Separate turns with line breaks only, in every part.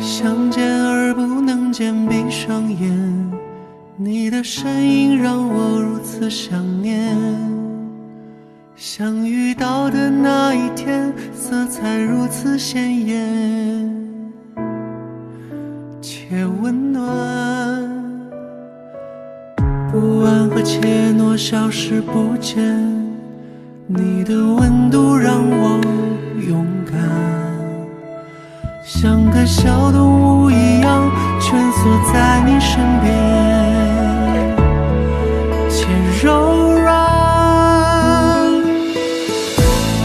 相见而不能见，闭上眼，你的身影让我如此想念。相遇到的那一天，色彩如此鲜艳且温暖，不安和怯懦消失不见，你的温度让我勇敢，像个小动物一样蜷缩在你身边，且柔软。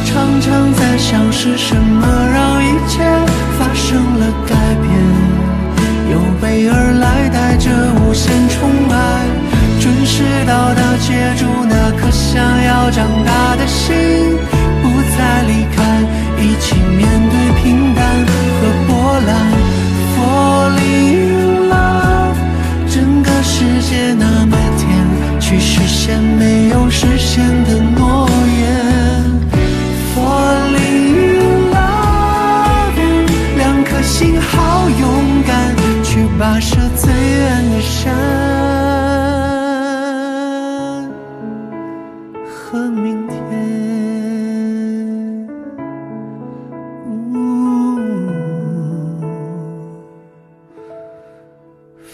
常常在想是什么让一切发生了改变，有备而来带着无限宠爱，准时到达接住那颗想要长大的心，不再离开，一起面对平淡和波澜。Falling in love， 整个世界那么甜，去实现没有实现的诺言。Falling in love， 两颗心好勇敢，去跋涉最远的山和明天。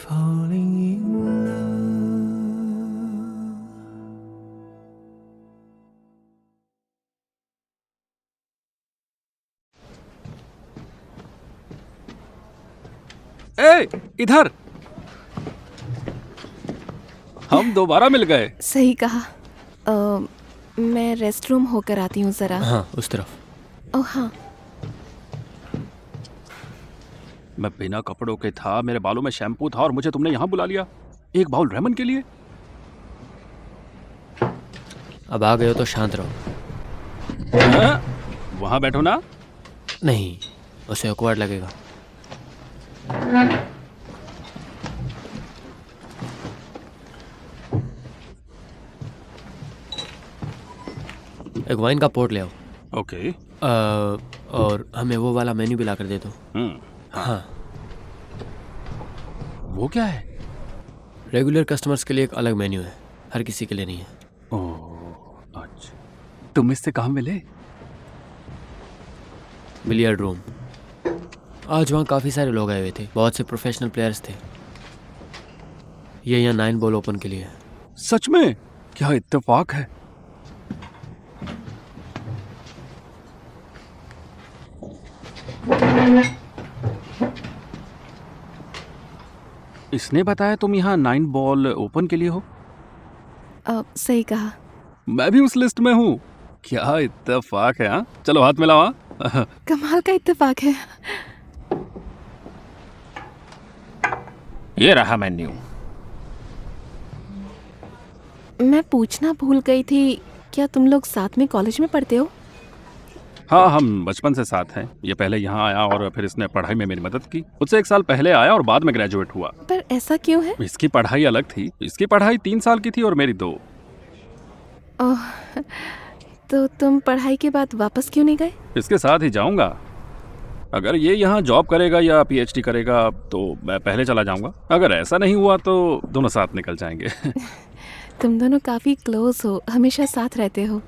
Falling in love。ए,
इधर। हम दोबारा मिल गए।
सही कहा। मैं रेस्ट रूम होकर आती हूँ जरा।
हाँ, उस तरफ।
ओह हाँ।
मैं बिना कपड़ों के था, मेरे बालों में शैम्पू था और मुझे तुमने यहाँ बुला लिया एक बाउल रेमन के लिए।
अब आ गए हो तो शांत रहो।
वहाँ बैठो ना।
नहीं, उसे ऑकवर्ड लगेगा। एक वाइन का पोर्ट ले आओ।
ओके।
और हमें वो वाला मेन्यू भी ला कर दे दो।
हाँ। वो क्या है?
रेगुलर कस्टमर्स के लिए एक अलग मेन्यू है, हर किसी के लिए नहीं है।
ओह अच्छा। तुम इससे कहाँ मिले?
Billiard room. आज वहाँ काफ़ी सारे लोग आए हुए थे, बहुत से प्रोफेशनल प्लेयर्स थे। ये यहाँ 9 बॉल ओपन के लिए है।
सच में? क्या इत्तेफाक है। इसने बताया तुम यहाँ 9 बॉल ओपन के लिए हो?
सही कहा।
मैं भी उस लिस्ट में हूँ। क्या इत्तेफाक है। हाँ चलो हाथ मिलाओ। हाँ
कमाल का इत्तेफाक है।
ये रहा मेन्यू।
मैं पूछना भूल गई थी, क्या तुम लोग साथ में कॉलेज में पढ़ते हो?
हाँ हम बचपन से साथ हैं। ये पहले यहाँ आया और फिर इसने पढ़ाई में मेरी मदद की। मुझसे 1 साल पहले आया और बाद में ग्रेजुएट हुआ।
पर ऐसा क्यों है?
इसकी पढ़ाई अलग थी। इसकी पढ़ाई 3 साल की थी और मेरी 2।
ओह, तो तुम पढ़ाई के बाद वापस क्यों नहीं गए?
इसके साथ ही जाऊंगा। अगर ये यहाँ जॉब करेगा या पीएचडी करेगा तो मैं पहले चला जाऊंगा। अगर ऐसा नहीं हुआ तो दोनों साथ निकल जाएंगे।
तुम दोनों काफी क्लोज हो, हमेशा साथ रहते हो।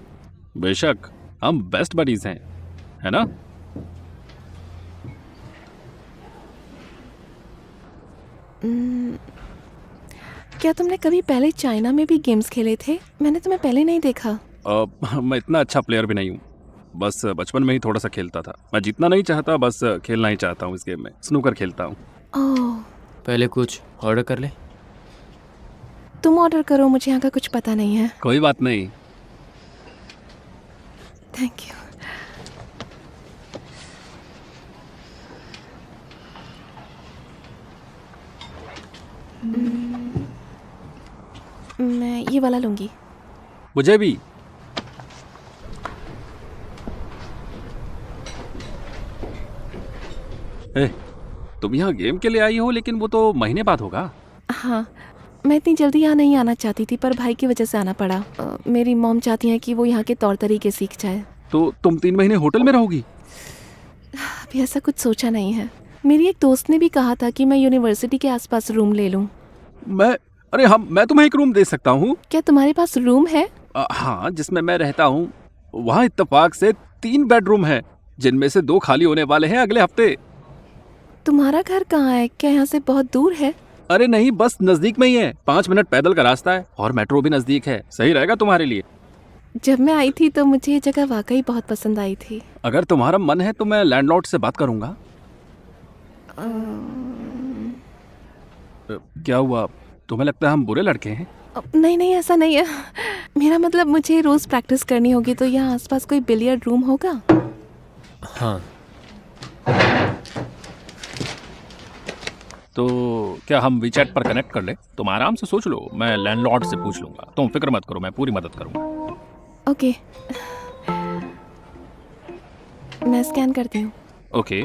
बेशक, हम बेस्ट बडीज हैं, है ना?
क्या तुमने कभी पहले चाइना में भी गेम्स खेले थे? मैंने तुम्हें पहले नहीं देखा।
मैं इतना अच्छा प्लेयर भी नहीं हूँ। बस बचपन में ही थोड़ा सा खेलता था। मैं जीतना नहीं चाहता, बस खेलना ही चाहता हूँ। इस गेम में स्नूकर खेलता हूँ।
ओह,
पहले कुछ ऑर्डर कर ले।
तुम ऑर्डर करो, मुझे यहाँ का कुछ पता नहीं है।
कोई बात नहीं।
Thank you. मैं ये वाला लूंगी।
मुझे भी। तुम यहाँ गेम के लिए आई हो, लेकिन वो तो महीने बाद होगा।
हाँ, मैं इतनी जल्दी यहाँ नहीं आना चाहती थी, पर भाई की वजह से आना पड़ा। मेरी मॉम चाहती है कि वो यहाँ के तौर तरीके सीख जाए।
तो तुम 3 महीने होटल में रहोगी?
अभी ऐसा कुछ सोचा नहीं है। मेरी एक दोस्त ने भी कहा था कि मैं यूनिवर्सिटी के आसपास रूम ले लूं।
मैं तुम्हें एक रूम दे सकता हूँ।
क्या तुम्हारे पास रूम है?
हाँ, जिसमें मैं रहता हूँ वहाँ इत्तेफाक से 3 बेडरूम हैं, जिनमें से 2 खाली होने वाले हैं अगले हफ्ते।
तुम्हारा घर कहाँ है? क्या यहाँ से बहुत दूर है?
अरे नहीं, बस नजदीक में ही है, 5 मिनट पैदल का रास्ता है और मेट्रो भी नजदीक है। सही रहेगा तुम्हारे लिए।
जब मैं आई थी तो मुझे ये जगह वाकई बहुत पसंद आई थी।
अगर तुम्हारा मन है तो मैं लैंडलॉर्ड से बात करूंगा। क्या हुआ, तुम्हें लगता है हम बुरे लड़के हैं?
नहीं नहीं, ऐसा नहीं है। मेरा मतलब मुझे रोज प्रैक्टिस करनी होगी, तो यहाँ आसपास कोई बिलियर्ड रूम होगा?
हाँ।
तो क्या हम वीचैट पर कनेक्ट कर ले? तुम आराम से सोच लो, मैं लैंडलॉर्ड से पूछ लूंगा। तुम फिक्र मत करो, मैं पूरी मदद करूंगा।
ओके, मैं स्कैन करती हूँ।
ओके।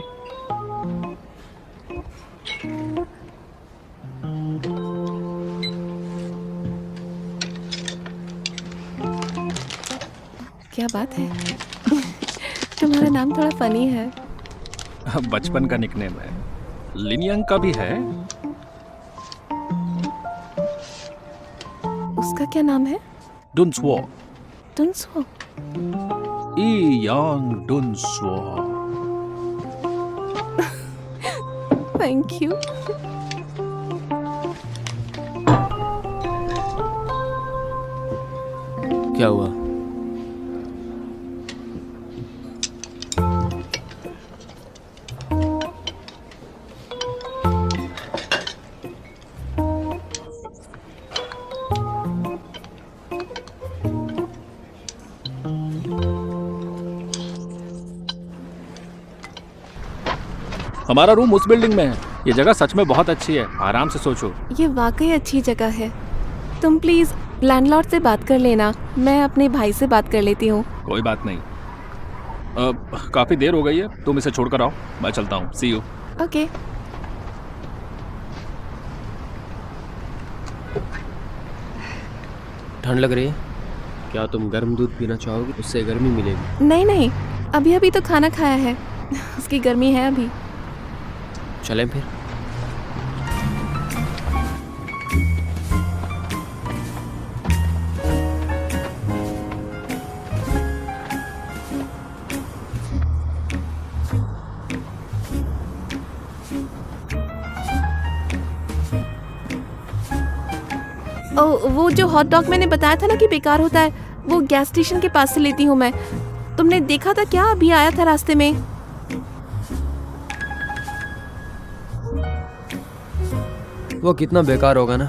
क्या बात है। तुम्हारा नाम थोड़ा फनी है।
बचपन का निकनेम है। लिनियंग का भी है।
उसका क्या नाम है?
डुनस्वो।
डुनस्वो।
ई यांग डुनस्वो।
Thank you.
क्या हुआ?
हमारा रूम उस बिल्डिंग में है। ये जगह सच में बहुत अच्छी है, आराम से सोचो।
ये वाकई अच्छी जगह है। तुम प्लीज लैंडलॉर्ड से बात कर लेना, मैं अपने भाई से बात कर लेती हूँ।
कोई बात नहीं। काफी देर हो गई है, तुम इसे छोड़कर आओ, मैं चलता हूँ। सी यू।
ओके।
ठंड लग रही है क्या? तुम गर्म दूध पीना चाहोगे? उससे गर्मी मिलेगी।
नहीं नहीं, अभी अभी तो खाना खाया है, उसकी गर्मी है अभी।
चलें फिर?
वो जो हॉट डॉग मैंने बताया था ना कि बेकार होता है, वो गैस स्टेशन के पास से लेती हूँ मैं। तुमने देखा था क्या? अभी आया था रास्ते में।
वो कितना बेकार होगा ना,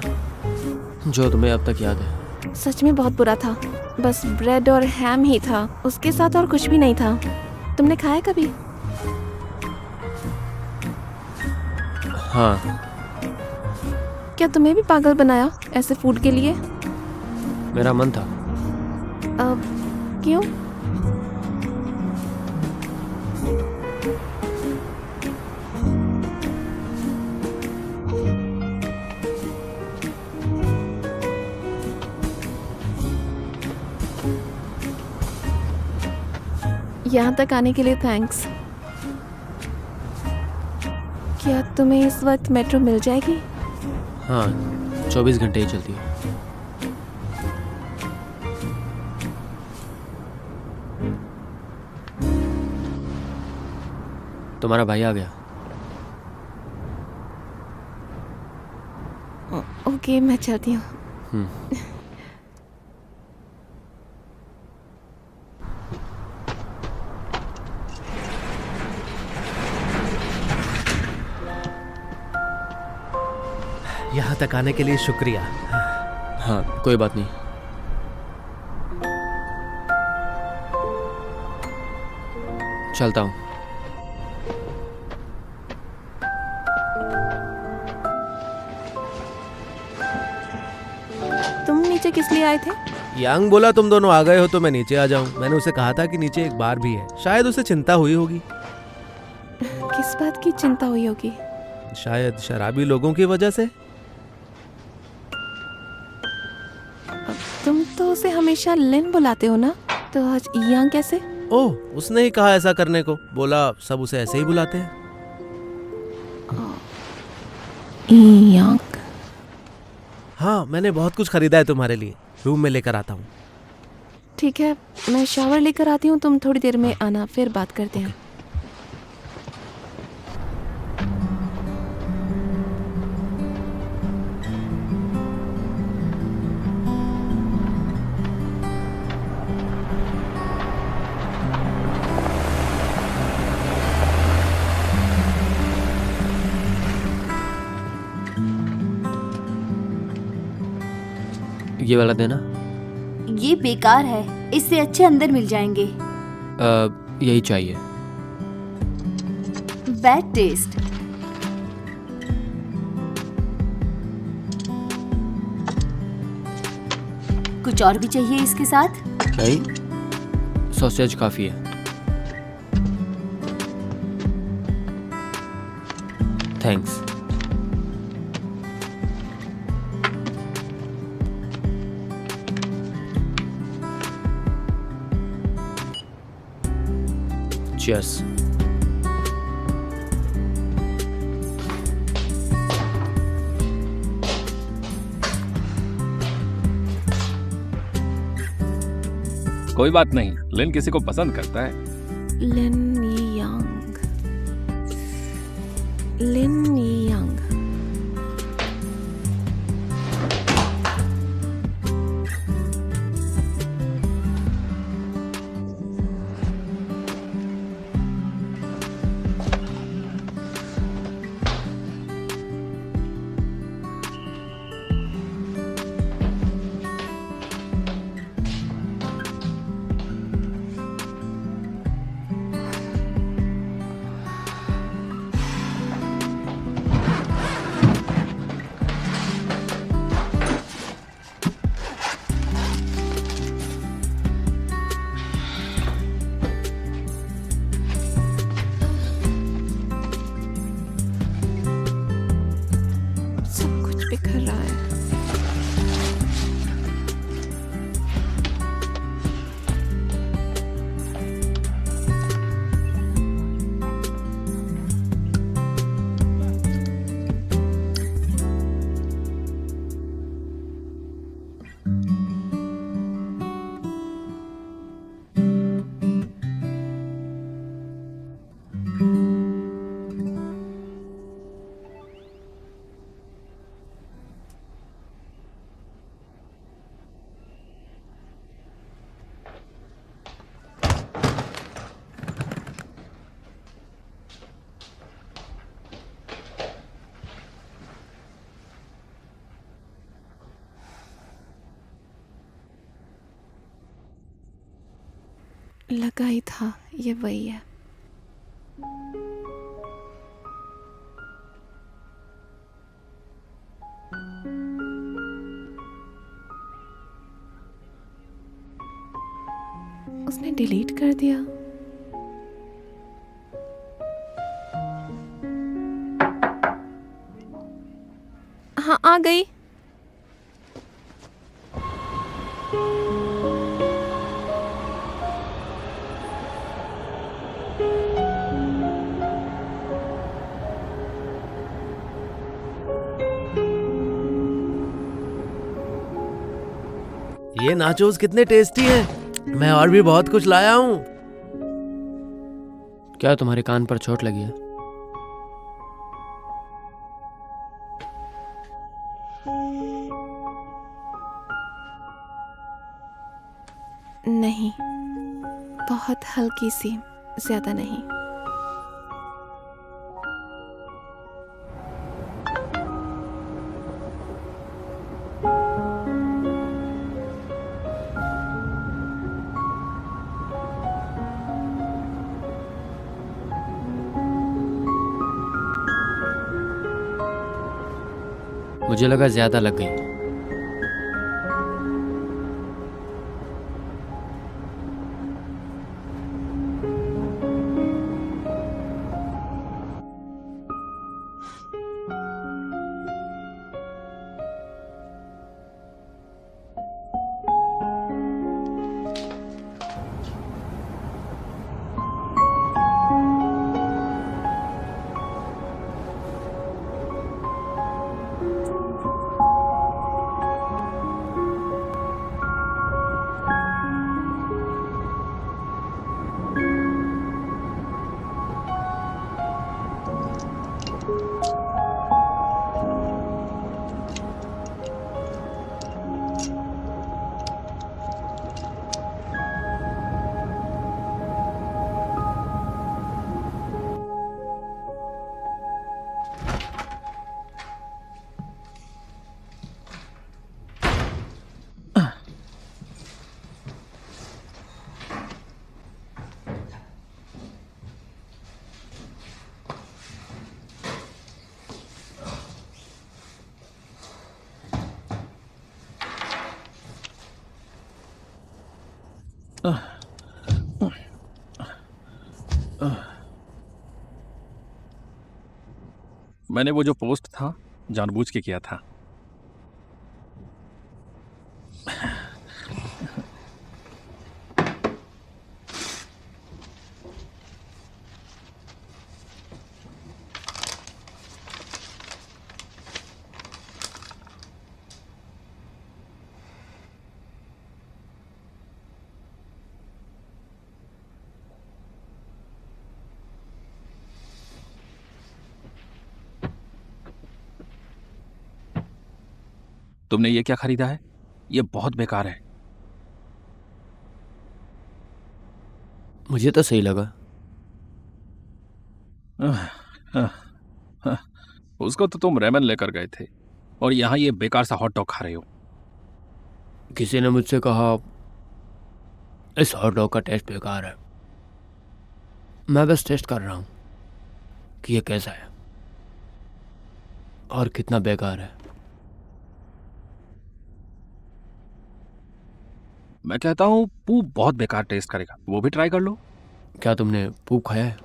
जो तुम्हें अब तक याद है।
सच में बहुत बुरा था, बस ब्रेड और हैम ही था, उसके साथ और कुछ भी नहीं था। तुमने खाया कभी?
हाँ।
क्या तुम्हें भी पागल बनाया ऐसे फूड के लिए?
मेरा मन था।
क्यों? यहाँ तक आने के लिए थैंक्स। क्या तुम्हें इस वक्त मेट्रो मिल जाएगी?
हाँ, 24 घंटे ही चलती है। तुम्हारा भाई आ गया।
ओके, मैं चलती हूँ।
यहाँ तक आने के लिए शुक्रिया।
हाँ, कोई बात नहीं। चलता हूँ।
तुम नीचे किस लिए आए थे?
यांग बोला तुम दोनों आ गए हो तो मैं नीचे आ जाऊं। मैंने उसे कहा था कि नीचे एक बार भी है, शायद उसे चिंता हुई होगी।
किस बात की चिंता हुई होगी?
शायद शराबी लोगों की वजह से।
तुम तो उसे हमेशा लिन बुलाते हो ना, तो आज यांग कैसे?
ओह, उसने ही कहा ऐसा करने को। बोला सब उसे ऐसे ही बुलाते हैं।
यांग।
हाँ, मैंने बहुत कुछ खरीदा है तुम्हारे लिए, रूम में लेकर आता हूँ।
ठीक है, मैं शावर लेकर आती हूँ, तुम थोड़ी देर में आना, फिर बात करते हैं।
ये वाला देना।
ये बेकार है, इससे अच्छे अंदर मिल जाएंगे।
यही चाहिए।
Bad taste. कुछ और भी चाहिए इसके साथ?
नहीं, सॉसेज काफ़ी है। थैंक्स। Cheers.
कोई बात नहीं, लिन किसी को पसंद करता है।
लिन यांग, लिन यांग। सब कुछ बिखर रहा है। लगा ही था ये वही है। उसने डिलीट कर दिया। हाँ, आ गई।
ये नाचोस कितने टेस्टी हैं। मैं और भी बहुत कुछ लाया हूँ।
क्या तुम्हारे कान पर चोट लगी है?
नहीं, बहुत हल्की सी, ज्यादा नहीं।
मुझे लगा ज्यादा लग गई।
मैंने वो जो पोस्ट था जानबूझ के किया था। तुमने ये क्या खरीदा है? ये बहुत बेकार है।
मुझे तो सही लगा।
उसको तो तुम रेमन लेकर गए थे और यहाँ ये बेकार सा हॉट डॉग खा रहे हो।
किसी ने मुझसे कहा इस हॉट डॉग का टेस्ट बेकार है। मैं बस टेस्ट कर रहा हूँ कि ये कैसा है और कितना बेकार है।
मैं कहता हूँ पूप बहुत बेकार टेस्ट करेगा, वो भी ट्राई कर लो।
क्या तुमने पूप खाया है?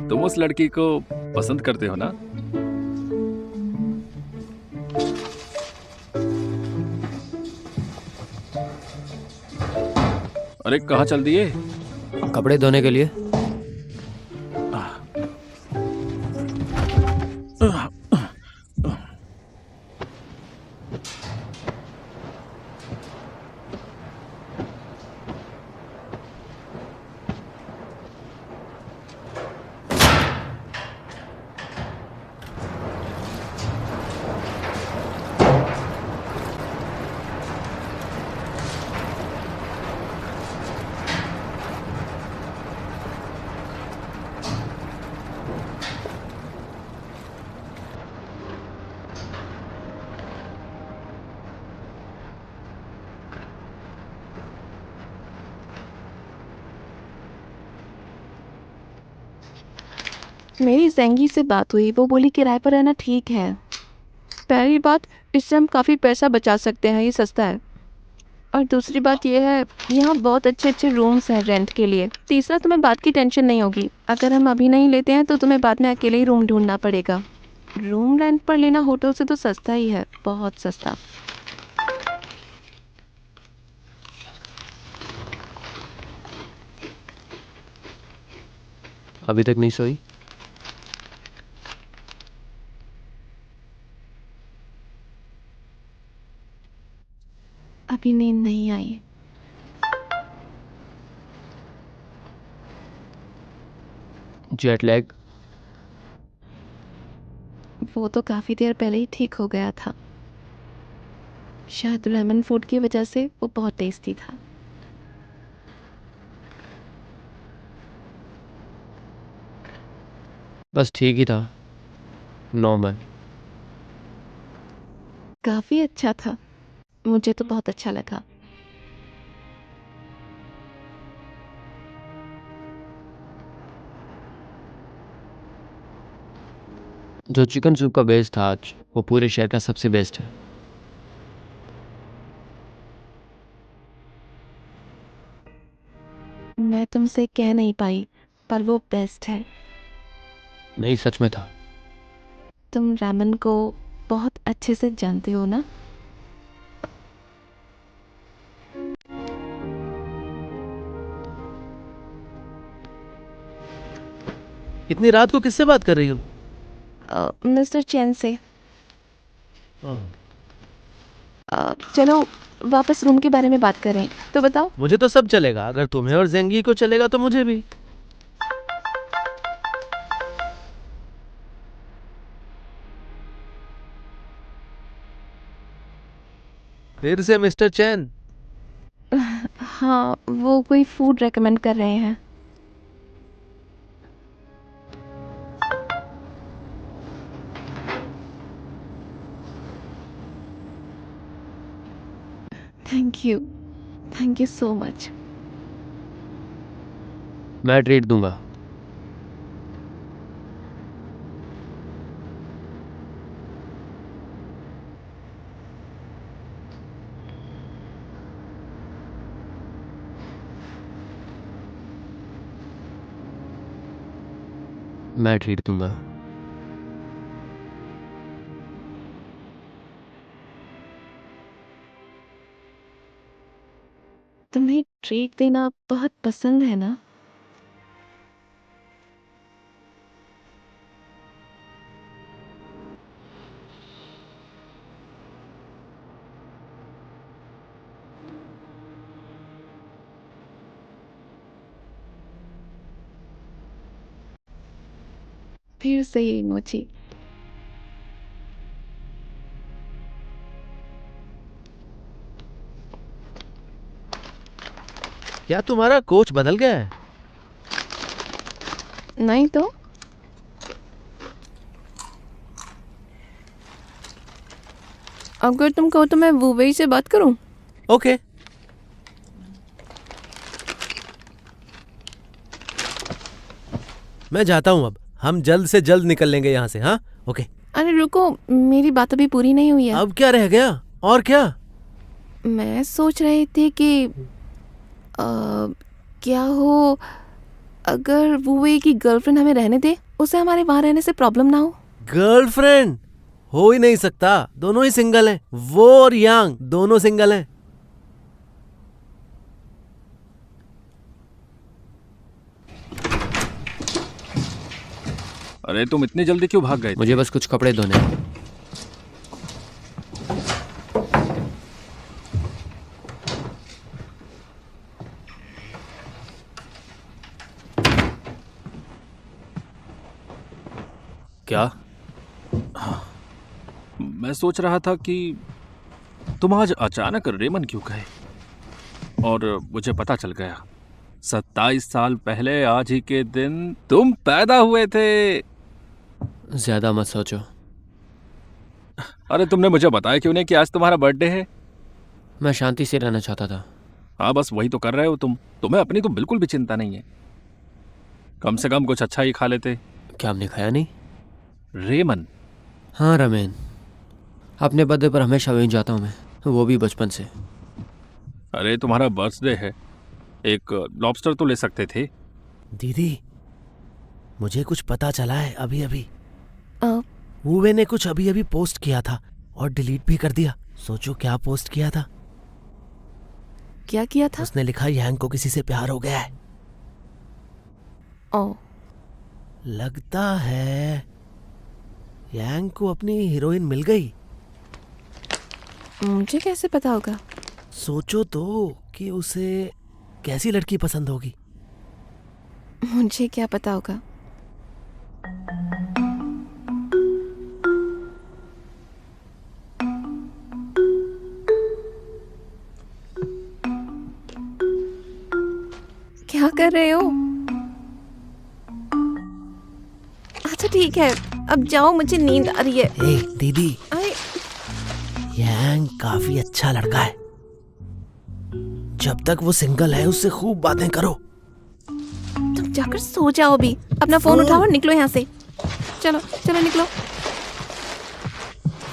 तुम उस लड़की को पसंद करते हो ना? अरे कहाँ चल दिए?
कपड़े धोने के लिए।
मेरी ज़ेंगी से बात हुई, वो बोली किराए पर रहना ठीक है। पहली बात, इससे हम काफ़ी पैसा बचा सकते हैं, ये सस्ता है। और दूसरी बात ये है, यहाँ बहुत अच्छे अच्छे रूम्स हैं रेंट के लिए। तीसरा, तुम्हें बात की टेंशन नहीं होगी। अगर हम अभी नहीं लेते हैं तो तुम्हें बाद में अकेले ही रूम ढूंढना पड़ेगा। रूम रेंट पर लेना होटल से तो सस्ता ही है, बहुत सस्ता।
अभी तक नहीं सोई?
अभी नींद नहीं आई।
Jet lag?
वो तो काफ़ी देर पहले ही ठीक हो गया था। शायद लेमन फूड की वजह से वो बहुत टेस्टी था।
बस ठीक ही था, नॉर्मल।
काफ़ी अच्छा था, मुझे तो बहुत अच्छा लगा।
जो चिकन सूप का बेस था आज, वो पूरे शहर का सबसे बेस्ट है।
मैं तुमसे कह नहीं पाई, पर वो बेस्ट है।
नहीं, सच में था।
तुम रामन को बहुत अच्छे से जानते हो ना?
इतनी रात को किससे बात कर रही हो?
मिस्टर चैन से। चलो वापस रूम के बारे में बात करें, तो बताओ।
मुझे तो सब चलेगा, अगर तुम्हें और जेंगी को चलेगा तो मुझे भी। फिर से मिस्टर चैन?
हाँ, वो कोई फूड रेकमेंड कर रहे हैं। Thank you so much.
मैं ट्रीट दूंगा। मैं ट्रीट दूंगा।
तुम्हें ट्रीट देना बहुत पसंद है ना? फिर से ये इमोजी।
क्या तुम्हारा कोच बदल गया है?
नहीं तो अगर तुम कहो तो मैं वुवेई से बात करूं।
ओके। मैं जाता हूँ अब। हम जल्द से जल्द निकल लेंगे यहाँ से। हाँ ओके।
अरे रुको, मेरी बात अभी पूरी नहीं हुई है।
अब क्या रह गया? और क्या?
मैं सोच रही थी कि क्या हो अगर वुवेई की गर्लफ्रेंड हमें रहने दे, उसे हमारे वहां रहने से प्रॉब्लम ना हो।
गर्लफ्रेंड हो ही नहीं सकता, दोनों ही सिंगल हैं। वो और यांग दोनों सिंगल हैं।
अरे तुम इतनी जल्दी क्यों भाग गए?
मुझे बस कुछ कपड़े धोने हैं। क्या?
मैं सोच रहा था कि तुम आज अचानक रेमन क्यों गए, और मुझे पता चल गया 27 साल पहले आज ही के दिन तुम पैदा हुए थे।
ज्यादा मत सोचो।
अरे तुमने मुझे बताया क्यों नहीं कि आज तुम्हारा बर्थडे है?
मैं शांति से रहना चाहता था।
हाँ बस वही तो कर रहे हो तुम। तुम्हें अपनी तो बिल्कुल भी चिंता नहीं है। कम से कम कुछ अच्छा ही खा लेते।
क्या आपने खाया नहीं?
रेमन।
हाँ रमेन, अपने बर्थडे पर हमेशा वहीं जाता हूँ मैं, वो भी बचपन से।
अरे तुम्हारा बर्थडे है, एक लॉबस्टर तो ले सकते थे।
दीदी मुझे कुछ पता चला है अभी अभी।
अ,
वुवे ने कुछ अभी अभी पोस्ट किया था और डिलीट भी कर दिया। सोचो क्या पोस्ट किया था।
क्या किया था?
उसने लिखा यांग को किसी से प्यार हो गया है।
ओ,
लगता है यांग को अपनी हीरोइन मिल गई।
मुझे कैसे पता होगा?
सोचो तो कि उसे कैसी लड़की पसंद होगी।
मुझे क्या पता होगा? क्या कर रहे हो? अच्छा ठीक है, अब जाओ, मुझे नींद आ रही है।
ए दीदी,
अरे
यांग काफी अच्छा लड़का है। जब तक वो सिंगल है उससे खूब बातें करो।
तुम जाकर सो जाओ अभी। अपना फोन उठाओ और निकलो यहाँ से। चलो चलो निकलो।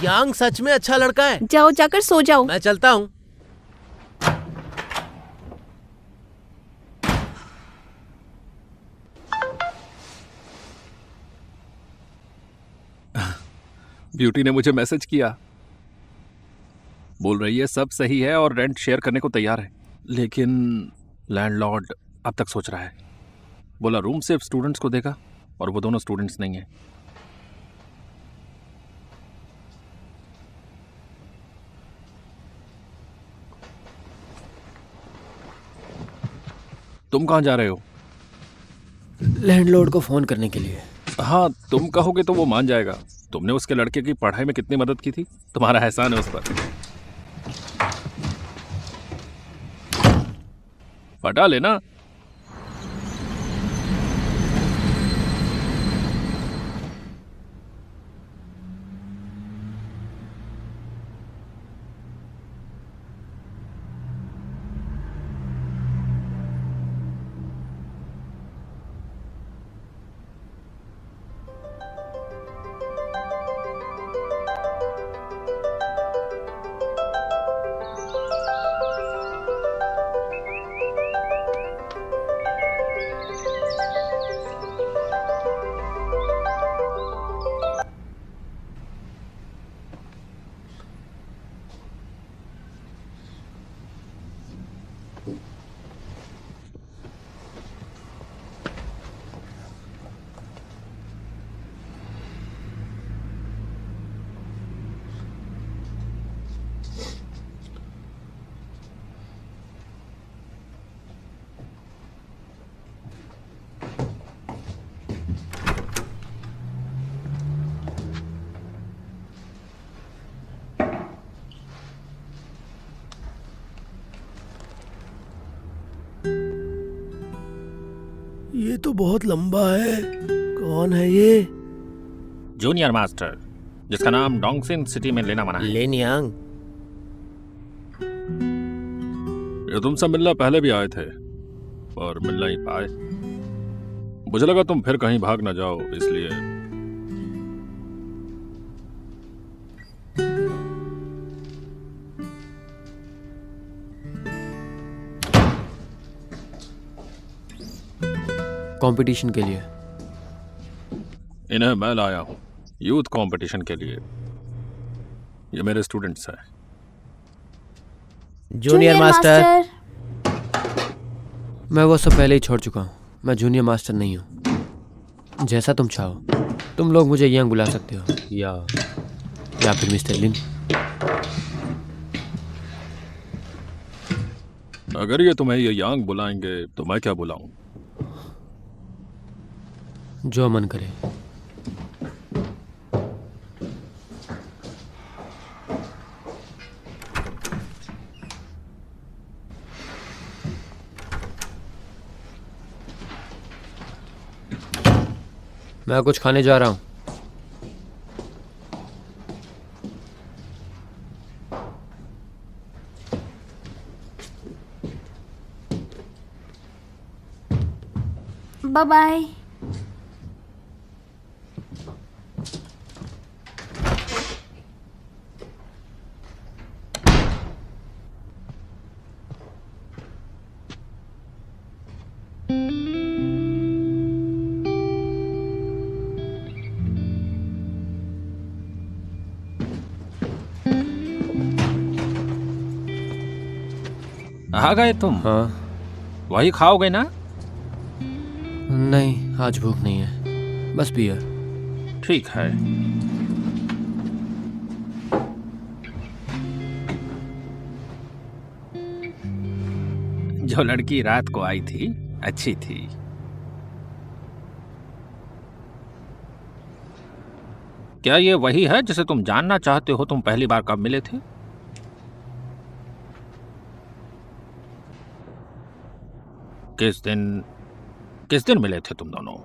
यांग सच में अच्छा लड़का है।
जाओ, जाकर सो जाओ।
मैं चलता हूँ।
ब्यूटी ने मुझे मैसेज किया, बोल रही है सब सही है और रेंट शेयर करने को तैयार है, लेकिन लैंडलॉर्ड अब तक सोच रहा है। बोला रूम सिर्फ स्टूडेंट्स को देगा और वो दोनों स्टूडेंट्स नहीं है। तुम कहाँ जा रहे हो?
लैंडलॉर्ड को फोन करने के लिए।
हाँ तुम कहोगे तो वो मान जाएगा। तुमने उसके लड़के की पढ़ाई में कितनी मदद की थी, तुम्हारा एहसान है उस पर। पटा लेना।
ये तो बहुत लंबा है। कौन है ये?
जूनियर मास्टर, जिसका नाम डोंगसिन सिटी में लेना मना है।
लेनियांग।
ये तुमसे मिलने पहले भी आए थे और मिल नहीं पाए। मुझे लगा तुम फिर कहीं भाग ना जाओ, इसलिए।
कंपटीशन के लिए।
इन्हें मैं लाया हूँ यूथ कंपटीशन के लिए। ये मेरे स्टूडेंट्स हैं।
Junior master.
मैं वो सब पहले ही छोड़ चुका हूँ। मैं जूनियर मास्टर नहीं हूँ। जैसा तुम चाहो, तुम लोग मुझे यंग बुला सकते हो या फिर मिस्टर लिन।
अगर ये तुम्हें ये यांग बुलाएंगे तो मैं क्या बुलाऊं?
जो मन करे। मैं कुछ खाने जा रहा हूँ।
Bye bye.
आ गए तुम?
हाँ।
वही खाओगे ना?
नहीं, आज भूख नहीं है, बस बियर।
ठीक है। जो लड़की रात को आई थी अच्छी थी। क्या ये वही है जिसे तुम जानना चाहते हो? तुम पहली बार कब मिले थे? किस दिन मिले थे तुम दोनों?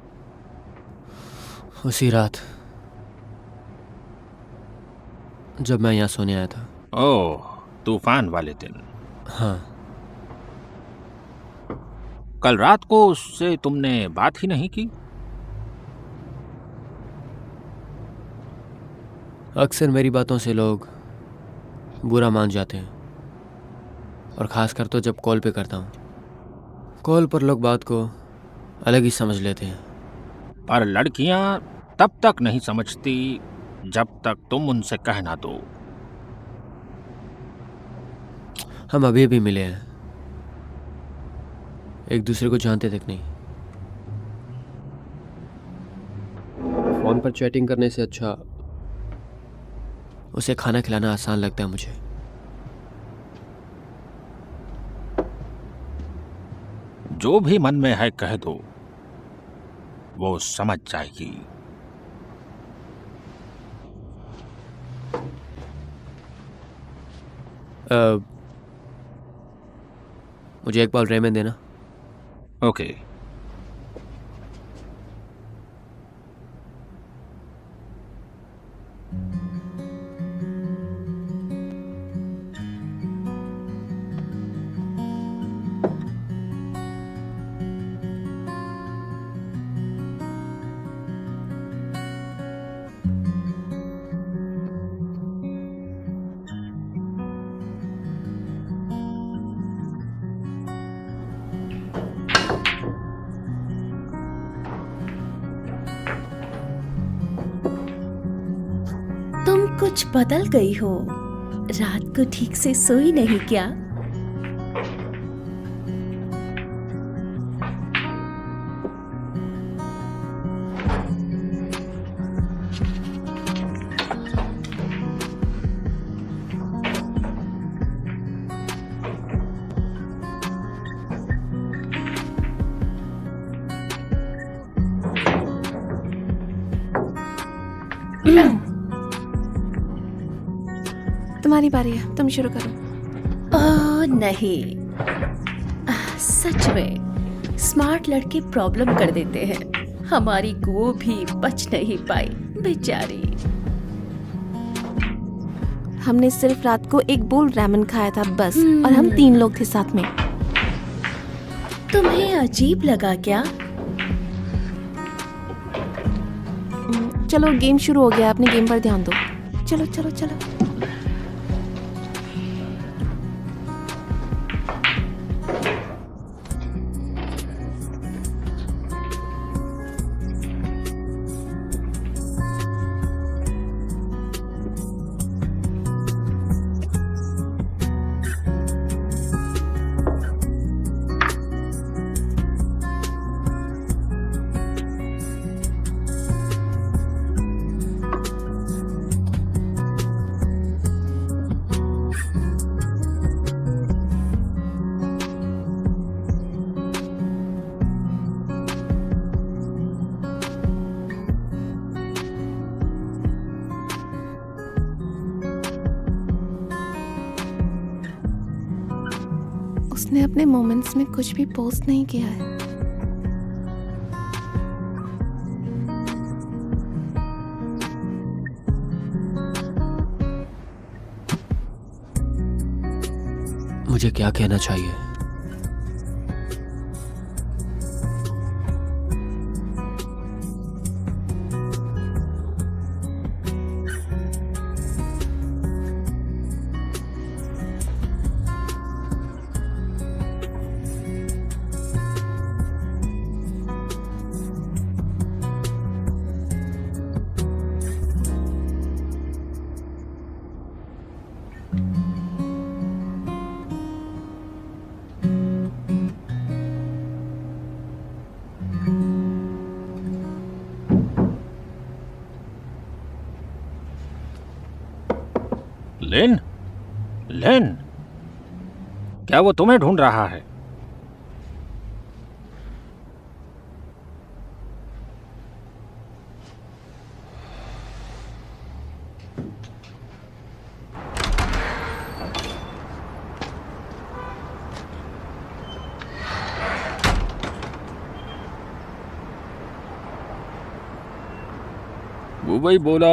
उसी रात जब मैं यहाँ सोने आया था।
ओह, तूफान वाले दिन।
हाँ।
कल रात को उससे तुमने बात ही नहीं की?
अक्सर मेरी बातों से लोग बुरा मान जाते हैं, और ख़ासकर तो जब कॉल पे करता हूँ। कॉल पर लोग बात को अलग ही समझ लेते हैं।
पर लड़कियां तब तक नहीं समझती जब तक तुम उनसे कह ना दो।
हम अभी भी मिले हैं, एक दूसरे को जानते तक नहीं। फोन पर चैटिंग करने से अच्छा उसे खाना खिलाना आसान लगता है मुझे।
जो भी मन में है कह दो, वो समझ जाएगी।
मुझे एक बार रेमन देना।
ओके।
तुम कुछ बदल गई हो। रात को ठीक से सोई नहीं क्या?
तुम्हारी बारी है, तुम शुरू करो।
ओह नहीं, सच में स्मार्ट लड़के प्रॉब्लम कर देते हैं। हमारी गुओ भी बच नहीं पाई बेचारी।
हमने सिर्फ रात को एक बोल रामेन खाया था बस, और हम 3 लोग थे साथ में।
तुम्हें अजीब लगा क्या?
चलो गेम शुरू हो गया, अपने गेम पर ध्यान दो। चलो चलो चलो। उसने अपने मोमेंट्स में कुछ भी पोस्ट नहीं किया है।
मुझे क्या कहना चाहिए?
लेन, लेन, क्या वो तुम्हें ढूंढ रहा है? वो वही बोला,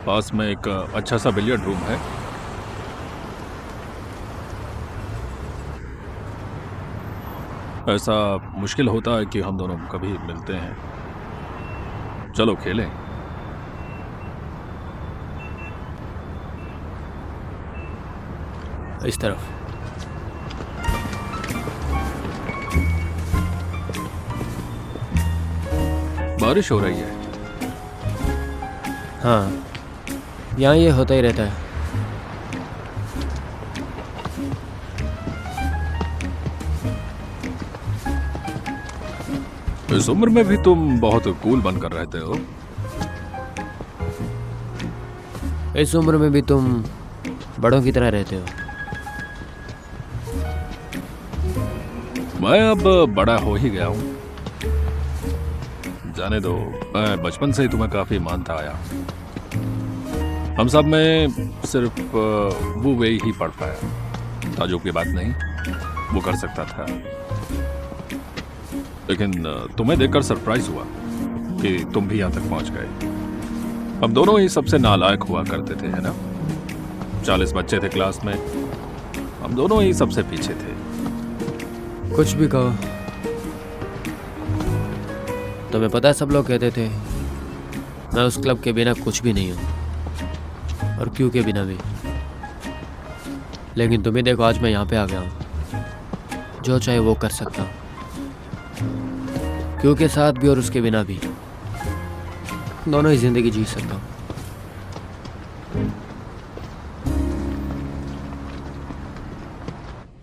पास में एक अच्छा सा बिलियर्ड रूम है। ऐसा मुश्किल होता है कि हम दोनों कभी मिलते हैं। चलो खेलें।
इस तरफ।
बारिश हो रही है।
हाँ, यहाँ ये होता ही रहता है।
इस उम्र में भी तुम बहुत कूल बनकर रहते हो।
इस उम्र में भी तुम बड़ों की तरह रहते हो।
मैं अब बड़ा हो ही गया हूँ। जाने दो, मैं बचपन से ही तुम्हें काफी मानता आया। हम सब में सिर्फ वो वे ही पढ़ पाया। ताजुब की बात नहीं, वो कर सकता था। लेकिन तुम्हें देखकर सरप्राइज हुआ कि तुम भी यहाँ तक पहुंच गए। हम दोनों ही सबसे नालायक हुआ करते थे, है ना? 40 बच्चे थे क्लास में, हम दोनों ही सबसे पीछे थे।
कुछ भी कहो, तुम्हें पता है सब लोग कहते थे मैं उस क्लब के बिना कुछ भी नहीं हूँ, और क्यों के बिना भी। लेकिन तुम्हें देखो, आज मैं यहाँ पे आ गया हूँ। जो चाहे वो कर सकता हूँ, क्यों के साथ भी और उसके बिना भी। दोनों ही जिंदगी जी सकता हूँ।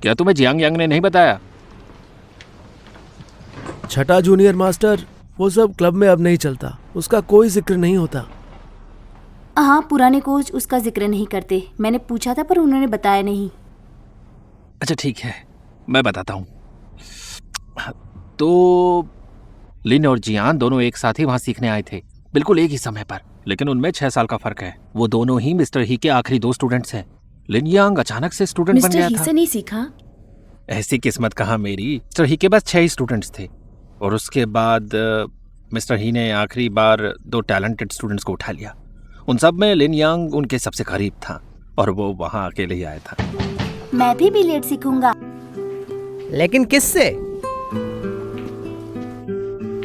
क्या तुम्हें जियांग यांग ने नहीं बताया?
छठा जूनियर मास्टर, वो सब क्लब में अब नहीं चलता। उसका कोई जिक्र नहीं होता।
हाँ, पुराने कोच उसका जिक्र नहीं करते। मैंने पूछा था पर उन्होंने बताया नहीं।
अच्छा ठीक है, मैं बताता हूँ। तो लिन और जियान दोनों एक साथ ही वहां सीखने आए थे, बिल्कुल एक ही समय पर। लेकिन उनमें 6 साल का फर्क है। वो दोनों ही मिस्टर ही के आखिरी 2 स्टूडेंट्स हैं। लिन यांग अचानक से स्टूडेंट बन गया था।
मिस्टर ही से नहीं सीखा?
ऐसी किस्मत कहाँ मेरी। मिस्टर ही के बस 6 ही स्टूडेंट्स थे। और उसके बाद मिस्टर ही ने आखिरी बार 2 टैलेंटेड स्टूडेंट्स को उठा लिया। उन सब में लिन यांग उनके सबसे करीब था और वो वहाँ अकेले ही आया था।
मैं भी बिलियर्ड सीखूंगा।
लेकिन किससे?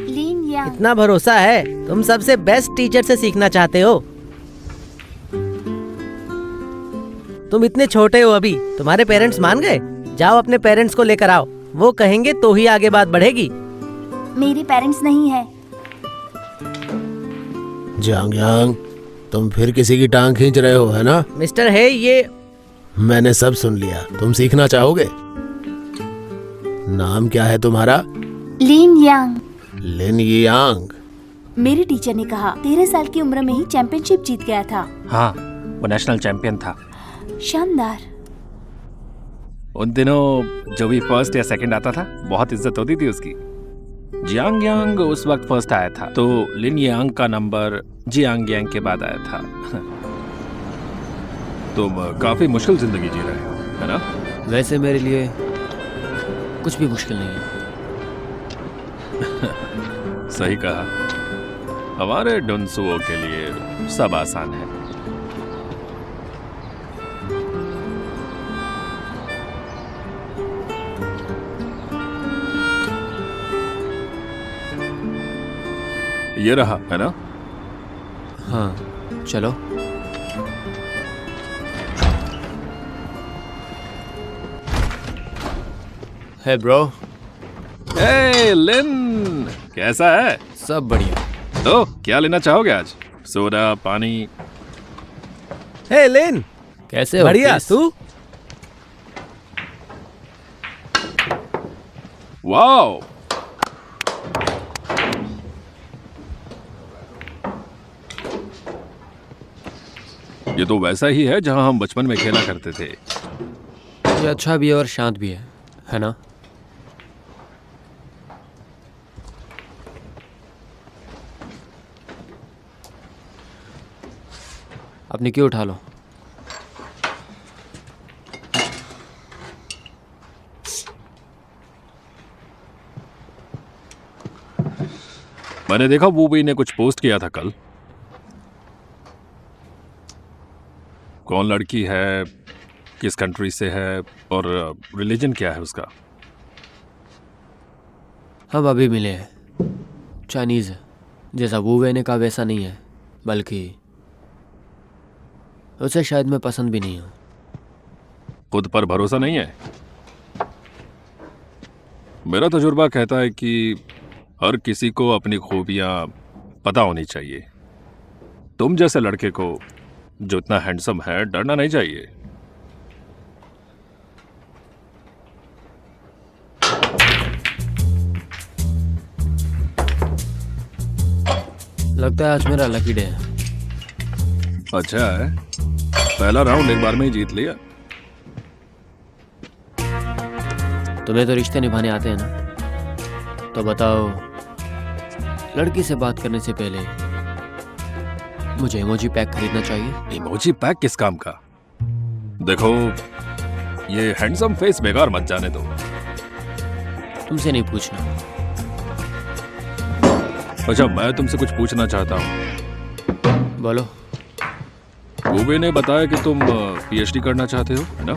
लिन यांग।
इतना भरोसा है? तुम सबसे बेस्ट टीचर से सीखना चाहते हो? तुम इतने छोटे हो अभी, तुम्हारे पेरेंट्स मान गए? जाओ अपने पेरेंट्स को लेकर आओ, वो कहेंगे तो ही आगे बात बढ़ेगी।
मेरे पेरेंट्स नहीं है।
जांग यांग, तुम फिर किसी की टांग खींच रहे हो, है ना?
मिस्टर हे, ये
मैंने सब सुन लिया। तुम सीखना चाहोगे? नाम क्या है तुम्हारा?
लिन यांग।
लिन यांग।
मेरे टीचर ने कहा 13 साल की उम्र में ही चैंपियनशिप जीत गया था।
हाँ, वो नेशनल चैंपियन था।
शानदार।
उन दिनों जो भी फर्स्ट या सेकंड आता था बहुत इज्जत होती थी उसकी। जियांग यांग उस वक्त फर्स्ट आया था, तो लिन यांग का नंबर जियांग यांग के बाद आया था। तुम काफी मुश्किल जिंदगी जी रहे हो, है ना?
वैसे मेरे लिए कुछ भी मुश्किल नहीं है।
सही कहा। हमारे डुनसुओ के लिए सब आसान है। ये रहा, है ना?
हाँ, चलो। हे ब्रो।
हे लिन, कैसा है?
सब बढ़िया।
तो क्या लेना चाहोगे आज? सोडा, पानी?
हे लिन,
कैसे हो?
बढ़िया।
प्लीज?
तू?
वाओ, ये तो वैसा ही है जहां हम बचपन में खेला करते थे।
ये अच्छा भी है और शांत भी है ना? अपनी क्यों उठा लो।
मैंने देखा वूबी ने कुछ पोस्ट किया था कल। कौन लड़की है, किस कंट्री से है और रिलीजन क्या है उसका?
हम अभी मिले हैं। चाइनीज है, जैसा वूवे ने कहा वैसा नहीं है, बल्कि उसे शायद मैं पसंद भी नहीं हूं।
खुद पर भरोसा नहीं है? मेरा तजुर्बा कहता है कि हर किसी को अपनी खूबियां पता होनी चाहिए। तुम जैसे लड़के को जो इतना हैंडसम है, डरना नहीं चाहिए।
लगता है आज मेरा लकी डे है।
अच्छा है, पहला राउंड एक बार में ही जीत लिया।
तुम्हें तो रिश्ते निभाने आते हैं ना? तो बताओ, लड़की से बात करने से पहले मुझे इमोजी पैक खरीदना चाहिए?
इमोजी पैक किस काम का? देखो, ये हैंडसम फेस बेकार मत जाने दो।
तुमसे नहीं पूछना।
अच्छा, मैं तुमसे कुछ पूछना चाहता हूँ।
बोलो।
वूबे ने बताया कि तुम पीएचडी करना चाहते हो, है ना?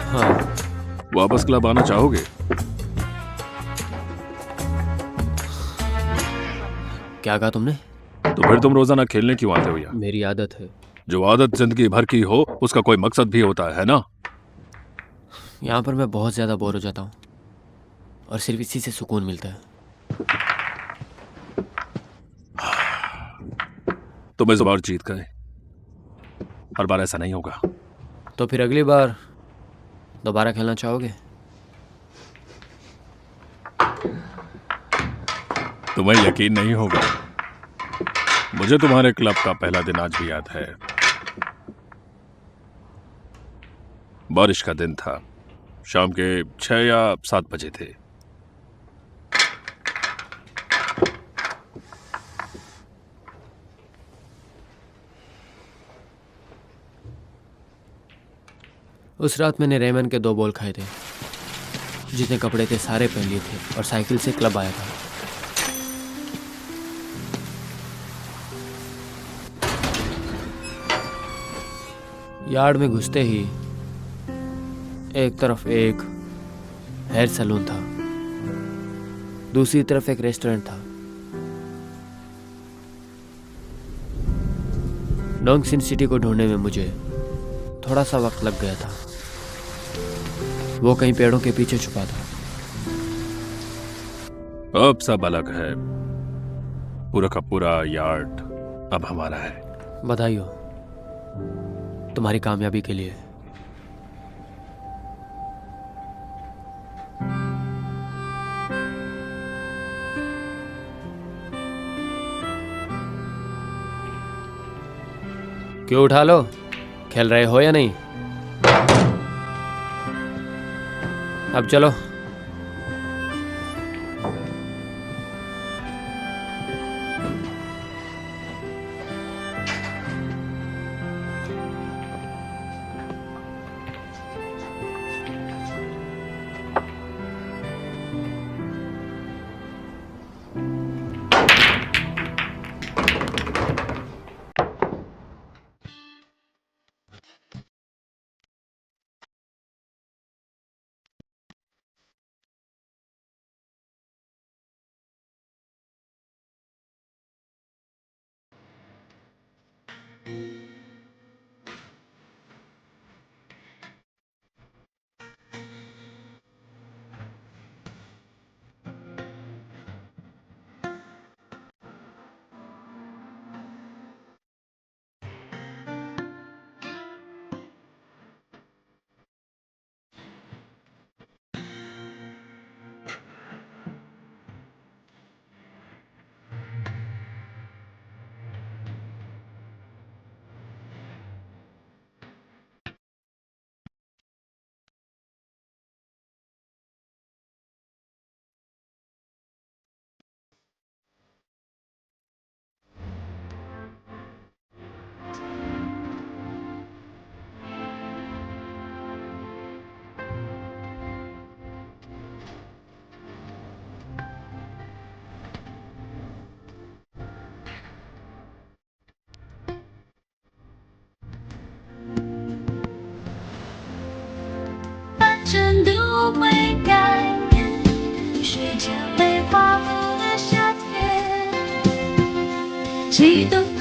हाँ।
वापस क्लब आना चाहोगे?
क्या कहा तुमने?
तो फिर तुम रोजाना खेलने क्यों आते हो यहाँ?
मेरी आदत है।
जो आदत जिंदगी भर की हो, उसका कोई मकसद भी होता है ना?
यहाँ पर मैं बहुत ज्यादा बोर हो जाता हूँ और सिर्फ इसी से सुकून मिलता है।
तुम इस बार जीत गए, हर बार ऐसा नहीं होगा।
तो फिर अगली बार दोबारा खेलना चाहोगे?
तुम्हें यकीन नहीं होगा, मुझे तुम्हारे क्लब का पहला दिन आज भी याद है। बारिश का दिन था, शाम के 6 या 7 बजे थे।
उस रात मैंने रेमन के 2 बॉल खाए थे। जितने कपड़े थे सारे पहन लिए थे और साइकिल से क्लब आया था। यार्ड में घुसते ही एक तरफ एक हेयर सैलून था, दूसरी तरफ एक रेस्टोरेंट था। डोंग सिन सिटी को ढूंढने में मुझे थोड़ा सा वक्त लग गया था। वो कहीं पेड़ों के पीछे छुपा था।
अब सब अलग है। पूरा का पूरा यार्ड अब हमारा है।
बधाई हो तुम्हारी कामयाबी के लिए। क्यों उठा लो, खेल रहे हो या नहीं? अब चलो।
真的未改变，水间被划过的夏天，记得。